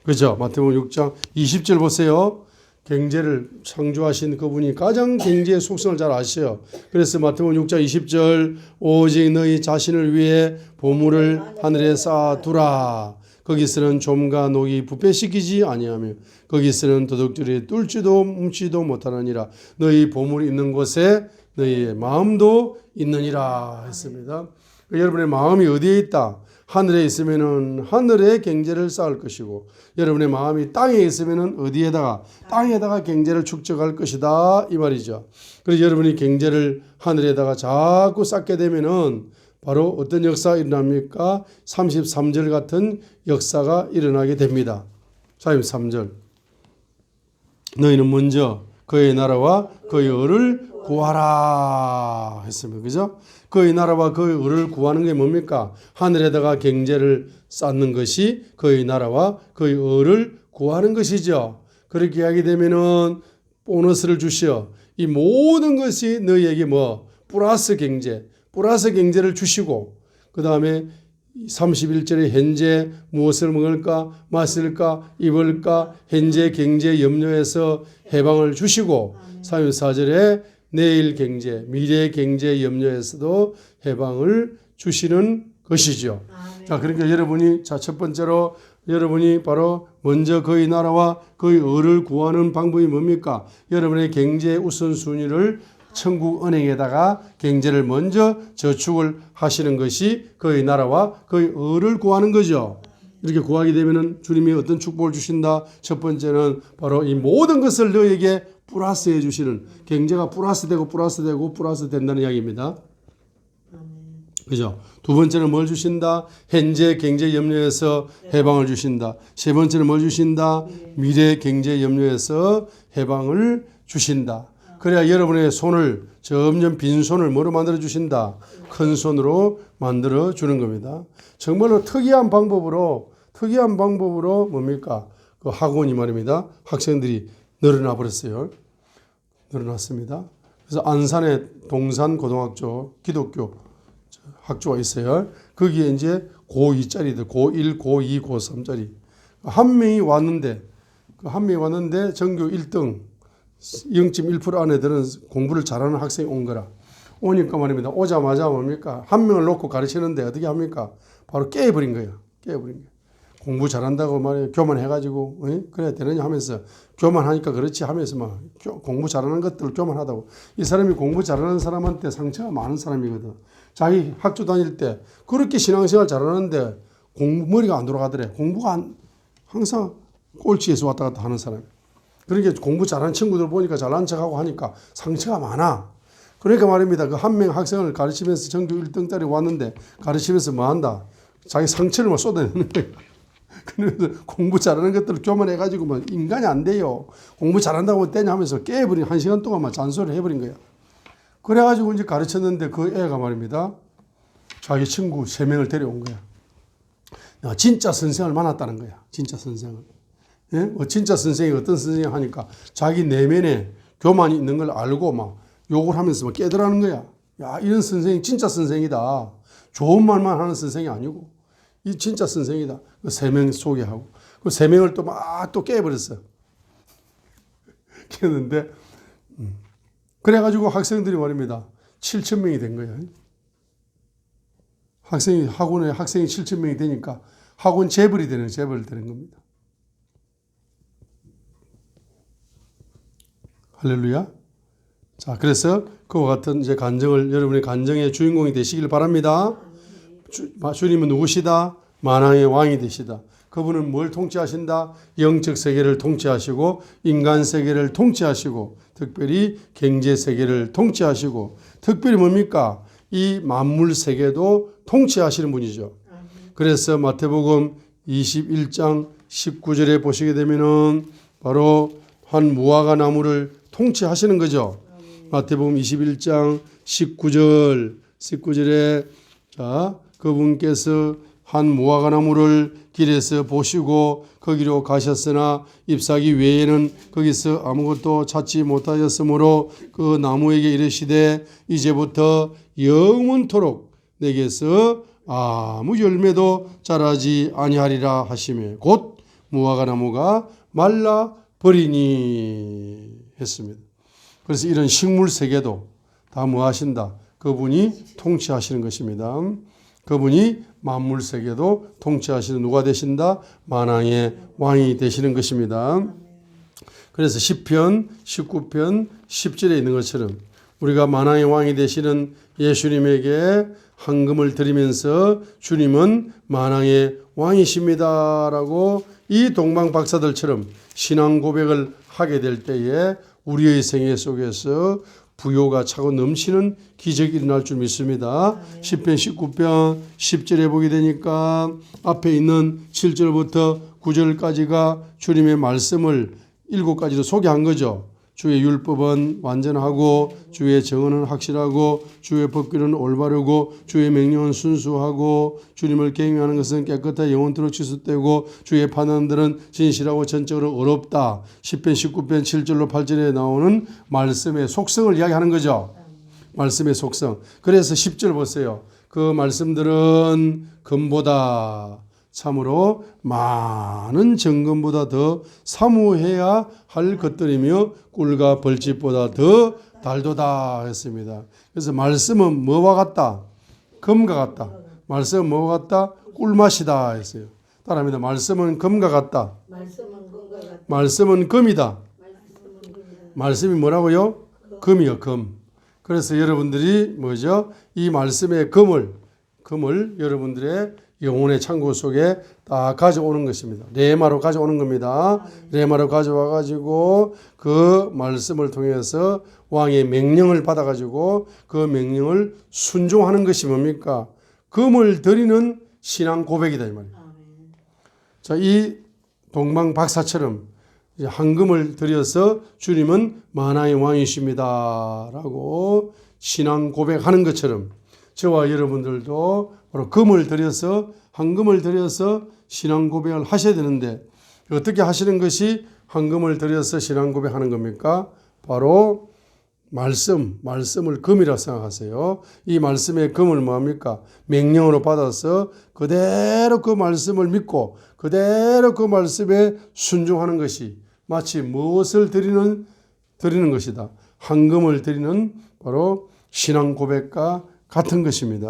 그죠? 마태복음 6장 20절 보세요. 경제를 창조하신 그분이 가장 경제의 속성을 잘 아셔요. 그래서 마태복음 6장 20절 오직 너희 자신을 위해 보물을 하늘에 쌓아두라. 거기서는 좀과 녹이 부패시키지 아니하며 거기서는 도둑들이 뚫지도 훔치도 못하느니라. 너희 보물이 있는 곳에 너희의 마음도 있느니라 했습니다. 여러분의 마음이 어디에 있다? 하늘에 있으면은 하늘에 경제를 쌓을 것이고 여러분의 마음이 땅에 있으면은 어디에다가 땅에다가 경제를 축적할 것이다 이 말이죠. 그래서 여러분이 경제를 하늘에다가 자꾸 쌓게 되면은 바로 어떤 역사가 일어납니까? 33절 같은 역사가 일어나게 됩니다. 33절 너희는 먼저 그의 나라와 그의 의를 구하라 했습니다. 그죠? 그의 나라와 그의 의를 구하는 게 뭡니까? 하늘에다가 경제를 쌓는 것이 그의 나라와 그의 의를 구하는 것이죠. 그렇게 하게 되면은 보너스를 주시어 이 모든 것이 너희에게 플러스 경제를 주시고 그 다음에 31절에 현재 무엇을 먹을까 마실까 입을까 현재 경제 염려에서 해방을 주시고 34절에 내일 경제 미래 경제 염려에서도 해방을 주시는 것이죠. 자, 그러니까 여러분이 첫 번째로 여러분이 바로 먼저 그의 나라와 그의 의를 구하는 방법이 뭡니까? 여러분의 경제 우선순위를 천국 은행에다가 경제를 먼저 저축을 하시는 것이 그의 나라와 그의 의를 구하는 거죠. 이렇게 구하게 되면은 주님이 어떤 축복을 주신다? 첫 번째는 바로 이 모든 것을 너에게 플러스해 주시는 경제가 플러스 된다는 이야기입니다. 그죠? 두 번째는 뭘 주신다? 현재 경제 염려에서 해방을 주신다. 세 번째는 뭘 주신다? 미래 경제 염려에서 해방을 주신다. 그래야 여러분의 손을 점점 빈손을 뭐로 만들어 주신다? 큰 손으로 만들어 주는 겁니다. 정말로 특이한 방법으로 뭡니까? 그 학원이 말입니다. 학생들이 늘어나 버렸어요. 늘어났습니다. 그래서 안산에 동산고등학교 기독교 학교가 있어요. 거기에 이제 고2짜리들, 고1, 고2, 고3짜리 한 명이 왔는데 전교 1등 0.1% 안에들은 공부를 잘하는 학생이 온 거라. 오니까 말입니다. 오자마자 뭡니까? 한 명을 놓고 가르치는데 어떻게 합니까? 바로 깨버린 거예요. 공부 잘한다고 말이에요. 교만해가지고 그래야 되느냐 하면서 교만하니까 그렇지 하면서 막 공부 잘하는 것들을 교만하다고. 이 사람이 공부 잘하는 사람한테 상처가 많은 사람이거든. 자기 학교 다닐 때 그렇게 신앙생활 잘하는데 머리가 안 돌아가더래. 항상 꼴찌에서 왔다 갔다 하는 사람. 그러니까 공부 잘하는 친구들 보니까 잘난 척하고 하니까 상처가 많아. 그러니까 말입니다. 그 한 명 학생을 가르치면서 전교 1등짜리 왔는데 가르치면서 뭐 한다? 자기 상처를 막 쏟아내는 거예요. 그래서 공부 잘하는 것들을 교만해가지고 막 인간이 안 돼요. 공부 잘한다고 떼냐 하면서 깨버린 1시간 동안 막 잔소리를 해버린 거야. 그래가지고 이제 가르쳤는데 그 애가 말입니다. 자기 친구 3명을 데려온 거야. 진짜 선생을 만났다는 거야. 진짜 선생을. 예? 진짜 선생이 어떤 선생이 하니까 자기 내면에 교만이 있는 걸 알고 막 욕을 하면서 막 깨달아는 거야. 야, 이런 선생이 진짜 선생이다. 좋은 말만 하는 선생이 아니고 이 진짜 선생이다. 그 3명 소개하고 그 3명을 또 막 또 깨버렸어. 깨는데 그래가지고 학생들이 말입니다. 7,000명이 된 거야. 학원에 학생이 7,000명이 되니까 학원 재벌이 되는 겁니다. 할렐루야. 자, 그래서 그와 같은 이제 간증을 여러분의 간증의 주인공이 되시길 바랍니다. 주님은 누구시다? 만왕의 왕이 되시다. 그분은 뭘 통치하신다? 영적 세계를 통치하시고 인간 세계를 통치하시고 특별히 경제 세계를 통치하시고 특별히 뭡니까? 이 만물 세계도 통치하시는 분이죠. 그래서 마태복음 21장 19절에 보시게 되면은 바로 한 무화과 나무를 통치하시는 거죠. 마태복음 21장 19절에 자, 그분께서 한 무화과 나무를 길에서 보시고 거기로 가셨으나 잎사귀 외에는 거기서 아무것도 찾지 못하셨으므로 그 나무에게 이르시되 이제부터 영원토록 내게서 아무 열매도 자라지 아니하리라 하시며 곧 무화과 나무가 말라 버리니 했습니다. 그래서 이런 식물 세계도 다 뭐 하신다? 그분이 통치하시는 것입니다. 그분이 만물 세계도 통치하시는 누가 되신다? 만왕의 왕이 되시는 것입니다. 그래서 시편 19편 10절에 있는 것처럼 우리가 만왕의 왕이 되시는 예수님에게 헌금을 드리면서 주님은 만왕의 왕이십니다라고 이 동방 박사들처럼 신앙 고백을 하게 될 때에 우리의 생애 속에서 부요가 차고 넘치는 기적이 일어날 줄 믿습니다. 시편 19편 10절에 보게 되니까 앞에 있는 7절부터 9절까지가 주님의 말씀을 7가지로 소개한 거죠. 주의 율법은 완전하고 주의 정언은 확실하고 주의 법규는 올바르고 주의 명령은 순수하고 주님을 경외하는 것은 깨끗하게 영원토록 지속되고 주의 판단들은 진실하고 전적으로 어렵다. 10편 19편 7절로 8절에 나오는 말씀의 속성을 이야기하는 거죠. 말씀의 속성. 그래서 10절 보세요. 그 말씀들은 금보다 참으로 많은 정금보다 더 사모해야 할 것들이며 꿀과 벌집보다 더 달도다 했습니다. 그래서 말씀은 뭐와 같다? 금과 같다. 말씀은 뭐와 같다? 꿀맛이다 했어요. 따라합니다. 말씀은 금과 같다. 말씀은 금이다. 말씀이 뭐라고요? 금이요, 금. 그래서 여러분들이 뭐죠? 이 말씀의 금을 여러분들의 영혼의 창고 속에 다 가져오는 것입니다. 레마로 가져오는 겁니다. 레마로 가져와 가지고 그 말씀을 통해서 왕의 명령을 받아 가지고 그 명령을 순종하는 것이 뭡니까? 금을 드리는 신앙 고백이다 이 말이에요. 자, 이 동방 박사처럼 헌금을 드려서 주님은 만왕의 왕이십니다라고 신앙 고백하는 것처럼 저와 여러분들도 바로 금을 들여서 헌금을 들여서 신앙 고백을 하셔야 되는데 어떻게 하시는 것이 헌금을 들여서 신앙 고백하는 겁니까? 바로 말씀을 금이라고 생각하세요. 이 말씀의 금을 뭐합니까? 명령으로 받아서 그대로 그 말씀을 믿고 그대로 그 말씀에 순종하는 것이 마치 무엇을 드리는 것이다. 헌금을 드리는 바로 신앙 고백과 같은 것입니다.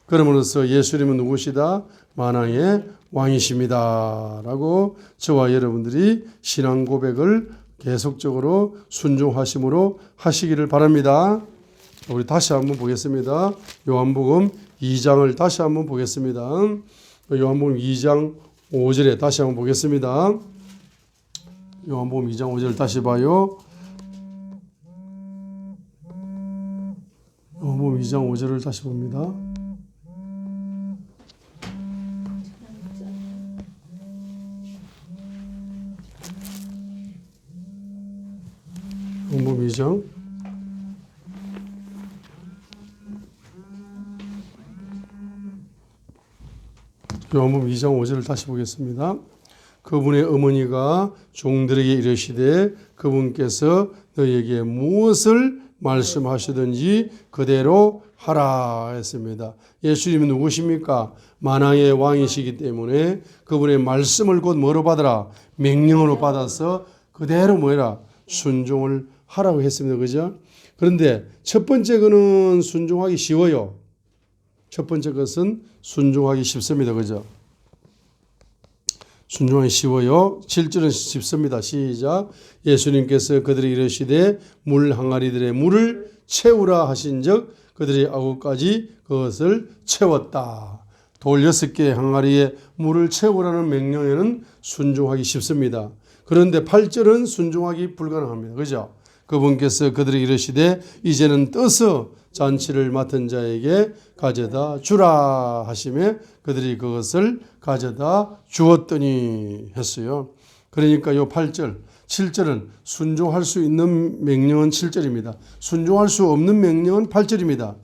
그러므로서 예수님은 누구시다? 만왕의 왕이십니다. 라고 저와 여러분들이 신앙 고백을 계속적으로 순종하심으로 하시기를 바랍니다. 우리 다시 한번 보겠습니다. 요한복음 2장을 다시 한번 보겠습니다. 요한복음 2장 5절에 다시 한번 보겠습니다. 요한복음 2장 5절 다시 봐요. 요한복음 2장 5절을 다시 봅니다. 요한복음 2장 요한복음 2장 5절을 다시 보겠습니다. 그분의 어머니가 종들에게 이르시되 그분께서 너희에게 무엇을 말씀하시든지 그대로 하라 했습니다. 예수님은 누구십니까? 만왕의 왕이시기 때문에 그분의 말씀을 곧 뭐로 받으라? 명령으로 받아서 그대로 뭐라? 순종을 하라고 했습니다. 그죠? 그런데 첫 번째 거는 순종하기 쉬워요. 첫 번째 것은 순종하기 쉽습니다. 그죠? 순종하기 쉬워요. 7절은 쉽습니다. 시작. 예수님께서 그들이 이르시되 물 항아리들의 물을 채우라 하신즉 그들이 9가지 그것을 채웠다. 돌 6개의 항아리에 물을 채우라는 명령에는 순종하기 쉽습니다. 그런데 8절은 순종하기 불가능합니다. 그죠? 그분께서 그들이 이르시되 이제는 떠서 잔치를 맡은 자에게 가져다 주라 하시매 그들이 그것을 가져다 주었더니 했어요. 그러니까 요 8절, 7절은 순종할 수 있는 명령은 7절입니다. 순종할 수 없는 명령은 8절입니다.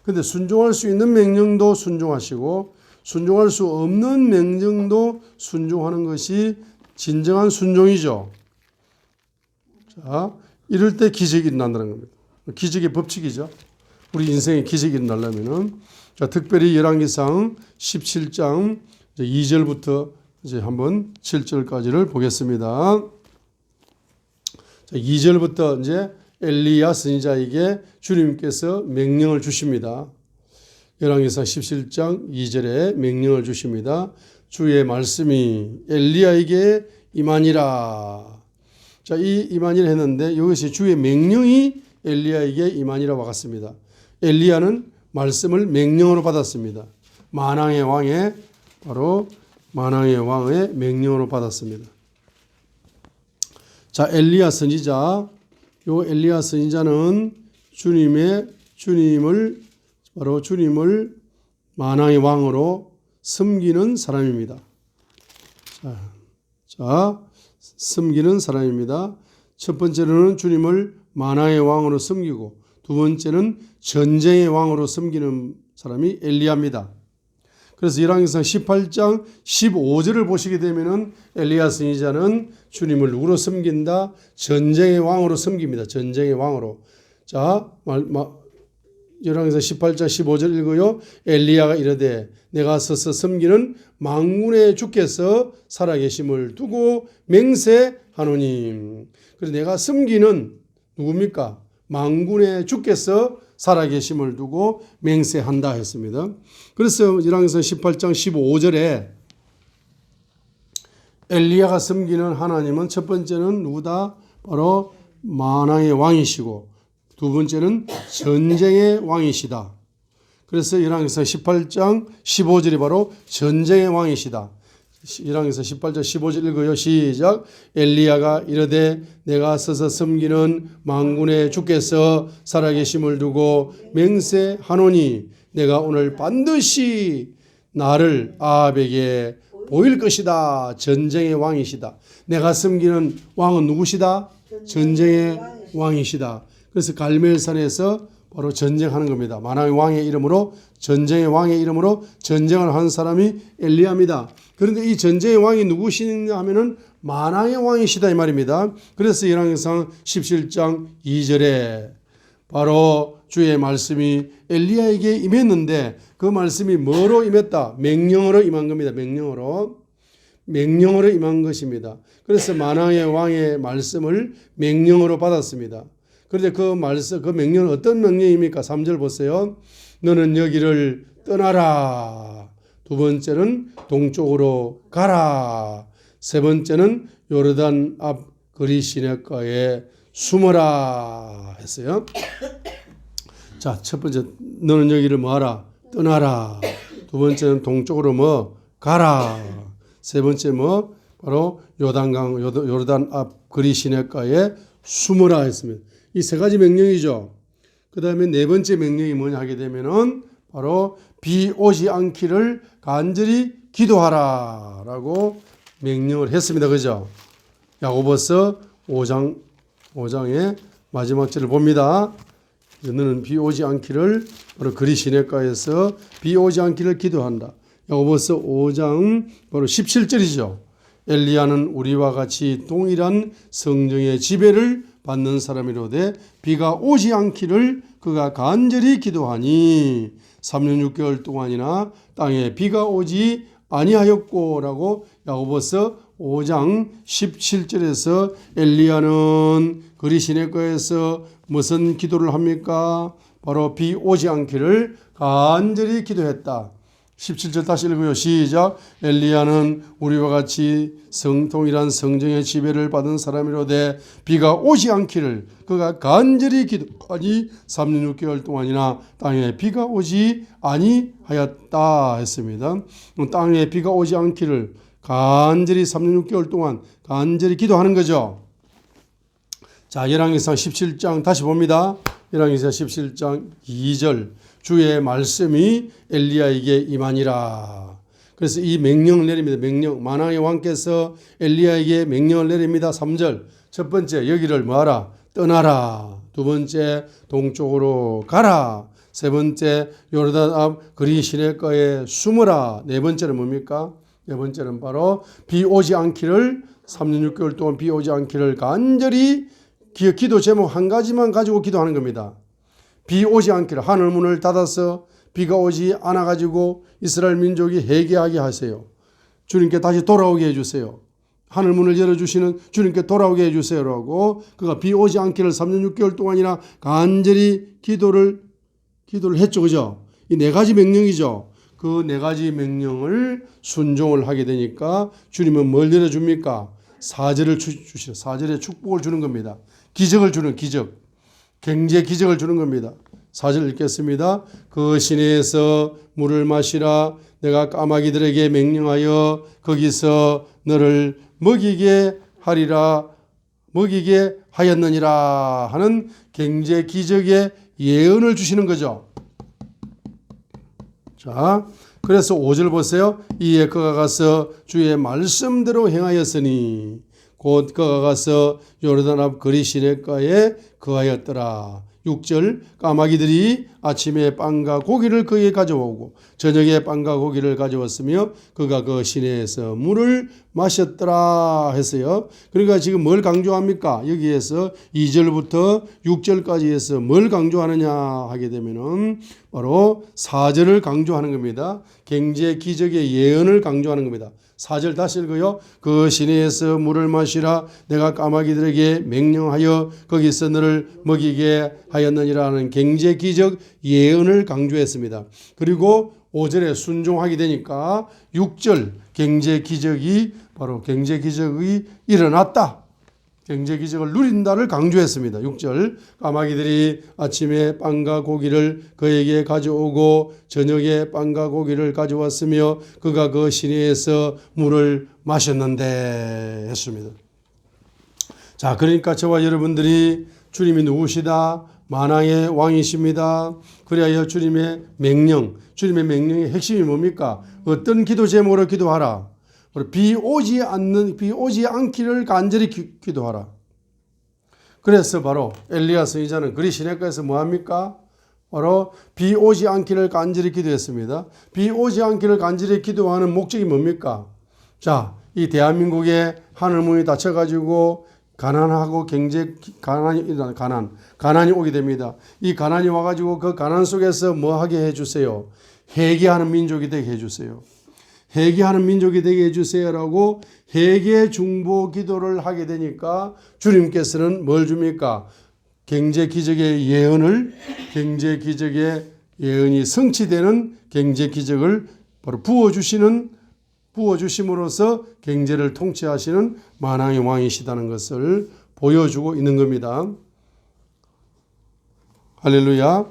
그런데 순종할 수 있는 명령도 순종하시고 순종할 수 없는 명령도 순종하는 것이 진정한 순종이죠. 자, 이럴 때 기적이 일어난다는 겁니다. 기적의 법칙이죠. 우리 인생에 기적이 일어나려면은 자, 특별히 열왕기상 17장 2절부터 이제 한번 7절까지를 보겠습니다. 자, 2절부터 이제 엘리야 선지자에게 주님께서 명령을 주십니다. 열왕기상 17장 2절에 명령을 주십니다. 주의 말씀이 엘리야에게 임하니라. 자, 이 임하니라 했는데 이것이 주의 명령이 엘리야에게 임하니라와 같습니다. 엘리야는 말씀을 명령으로 받았습니다. 만왕의 왕의 바로 만왕의 왕의 명령으로 받았습니다. 자, 엘리야 선지자, 요 엘리야 선지자는 주님을 만왕의 왕으로 섬기는 사람입니다. 자, 섬기는 사람입니다. 첫 번째로는 주님을 만왕의 왕으로 섬기고 두 번째는 전쟁의 왕으로 섬기는 사람이 엘리야입니다. 그래서 열왕기상 18장 15절을 보시게 되면은 엘리야 선지자는 주님을 누구로 섬긴다? 전쟁의 왕으로 섬깁니다. 전쟁의 왕으로. 자, 열왕기상 18장 15절 읽어요. 엘리야가 이르되 내가 서서 섬기는 만군의 주께서 살아계심을 두고 맹세하노니. 그래서 내가 섬기는 누굽니까? 만군의 주께서 살아계심을 두고 맹세한다 했습니다. 그래서 열왕기상 18장 15절에 엘리야가 섬기는 하나님은 첫 번째는 누구다? 바로 만왕의 왕이시고 두 번째는 전쟁의 왕이시다. 그래서 열왕기상 18장 15절이 바로 전쟁의 왕이시다. 열왕기상 18장 15절 읽어요. 시작. 엘리야가 이르되 내가 서서 섬기는 만군의 주께서 살아계심을 두고 맹세하노니 내가 오늘 반드시 나를 아합에게 보일 것이다. 전쟁의 왕이시다. 내가 섬기는 왕은 누구시다? 전쟁의 왕이시다. 그래서 갈멜산에서 바로 전쟁하는 겁니다. 만왕의 왕의 이름으로 전쟁의 왕의 이름으로 전쟁을 한 사람이 엘리야입니다. 그런데 이 전쟁의 왕이 누구시냐 하면은 만왕의 왕이시다 이 말입니다. 그래서 열왕기상 17장 2절에 바로 주의 말씀이 엘리야에게 임했는데 그 말씀이 뭐로 임했다? 명령으로 임한 겁니다. 명령으로 임한 것입니다. 그래서 만왕의 왕의 말씀을 명령으로 받았습니다. 그런데 그 명령은 어떤 명령입니까? 3절 보세요. 너는 여기를 떠나라. 두 번째는 동쪽으로 가라. 세 번째는 요르단 앞 그리 시냇가에 숨어라 했어요. 자, 첫 번째 너는 여기를 뭐하라? 떠나라. 두 번째는 동쪽으로 가라. 세 번째 바로 요르단 앞 그리 시냇가에 숨어라 했습니다. 이 세 가지 명령이죠. 그 다음에 네 번째 명령이 뭐냐 하게 되면은 바로 비 오지 않기를 간절히 기도하라 라고 명령을 했습니다. 그죠? 야고보서 5장의 마지막 절을 봅니다. 너는 비 오지 않기를 바로 그리 시냇가에서 비 오지 않기를 기도한다. 야고보서 5장 바로 17절이죠. 엘리야는 우리와 같이 동일한 성령의 지배를 받는 사람이로되 비가 오지 않기를 그가 간절히 기도하니 3년 6개월 동안이나 땅에 비가 오지 아니하였고라고 야고보서 5장 17절에서 엘리야는 그리 시냇가에서 무슨 기도를 합니까? 바로 비 오지 않기를 간절히 기도했다. 17절 다시 읽어요. 시작. 엘리야는 우리와 같이 동일한 성령의 지배를 받은 사람이로되 비가 오지 않기를 그가 간절히 기도하니 3년 6개월 동안이나 땅에 비가 오지 아니하였다 했습니다. 땅에 비가 오지 않기를 간절히 3년 6개월 동안 간절히 기도하는 거죠. 자, 열왕기상 17장 다시 봅니다. 열왕기상 17장 2절. 주의 말씀이 엘리야에게 임하니라. 그래서 이 명령을 내립니다. 명령. 만왕의 왕께서 엘리야에게 명령을 내립니다. 3절. 첫 번째, 여기를 뭐하라? 떠나라. 두 번째, 동쪽으로 가라. 세 번째, 요르단 앞 그리 시냇가에 숨어라. 네 번째는 뭡니까? 네 번째는 바로 비 오지 않기를 3년 6개월 동안 비 오지 않기를 간절히 기도 제목 한 가지만 가지고 기도하는 겁니다. 비 오지 않기를 하늘 문을 닫아서 비가 오지 않아 가지고 이스라엘 민족이 회개하게 하세요. 주님께 다시 돌아오게 해주세요. 하늘 문을 열어주시는 주님께 돌아오게 해주세요라고 그가 비 오지 않기를 3년 6개월 동안이나 간절히 기도를 했죠. 그죠? 이 네 가지 명령이죠. 그 네 가지 명령을 순종을 하게 되니까 주님은 뭘 내려줍니까? 사절을 주시죠. 사절에 축복을 주는 겁니다. 기적을 주는 기적. 경제 기적을 주는 겁니다. 4절 읽겠습니다. 그 시내에서 물을 마시라. 내가 까마귀들에게 명령하여 거기서 너를 먹이게 하였느니라 하는 경제 기적의 예언을 주시는 거죠. 자, 그래서 5절 보세요. 이에 그가 가서 주의 말씀대로 행하였으니 곧 그가 가서 요르단 앞 거리 시내가에 거하였더라. 6절 까마귀들이 아침에 빵과 고기를 그에게 가져오고 저녁에 빵과 고기를 가져왔으며 그가 그 시내에서 물을 마셨더라 했어요. 그러니까 지금 뭘 강조합니까? 여기에서 2절부터 6절까지 해서 뭘 강조하느냐 하게 되면은 바로 4절을 강조하는 겁니다. 경제 기적의 예언을 강조하는 겁니다. 4절 다시 읽어요. 그 시내에서 물을 마시라. 내가 까마귀들에게 명령하여 거기서 너를 먹이게 하였느니라는 경제 기적 예언을 강조했습니다. 그리고 5절에 순종하게 되니까 6절 경제 기적이 바로 경제 기적이 일어났다. 경제 기적을 누린다를 강조했습니다. 6절 까마귀들이 아침에 빵과 고기를 그에게 가져오고 저녁에 빵과 고기를 가져왔으며 그가 그 시내에서 물을 마셨는데 했습니다. 자, 그러니까 저와 여러분들이 주님이 누구시다? 만왕의 왕이십니다. 그리하여 주님의 명령의 핵심이 뭡니까? 어떤 기도 제목으로 기도하라. 비 오지 않기를 간절히 기도하라. 그래서 바로 엘리야 선지자는 그리 시내가에서 뭐합니까? 바로 비 오지 않기를 간절히 기도했습니다. 비 오지 않기를 간절히 기도하는 목적이 뭡니까? 자, 이 대한민국의 하늘문이 닫혀가지고 가난하고 가난이 오게 됩니다. 이 가난이 와가지고 그 가난 속에서 뭐 하게 해주세요? 회개하는 민족이 되게 해주세요. 회개하는 민족이 되게 해주세요라고 회개 중보 기도를 하게 되니까 주님께서는 뭘 줍니까? 경제 기적의 예언이 성취되는 경제 기적을 바로 부어주심으로써 경제를 통치하시는 만왕의 왕이시다는 것을 보여주고 있는 겁니다. 할렐루야.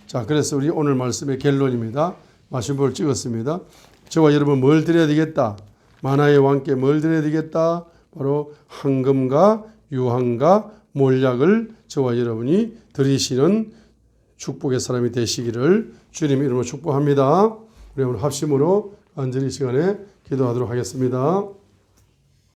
자, 그래서 우리 오늘 말씀의 결론입니다. 마침표를 찍었습니다. 저와 여러분 뭘 드려야 되겠다? 만화의 왕께 뭘 드려야 되겠다? 바로 황금과 유황과 몰약을 저와 여러분이 드리시는 축복의 사람이 되시기를 주님 이름으로 축복합니다. 우리 오늘 합심으로 간절히 시간에 기도하도록 하겠습니다.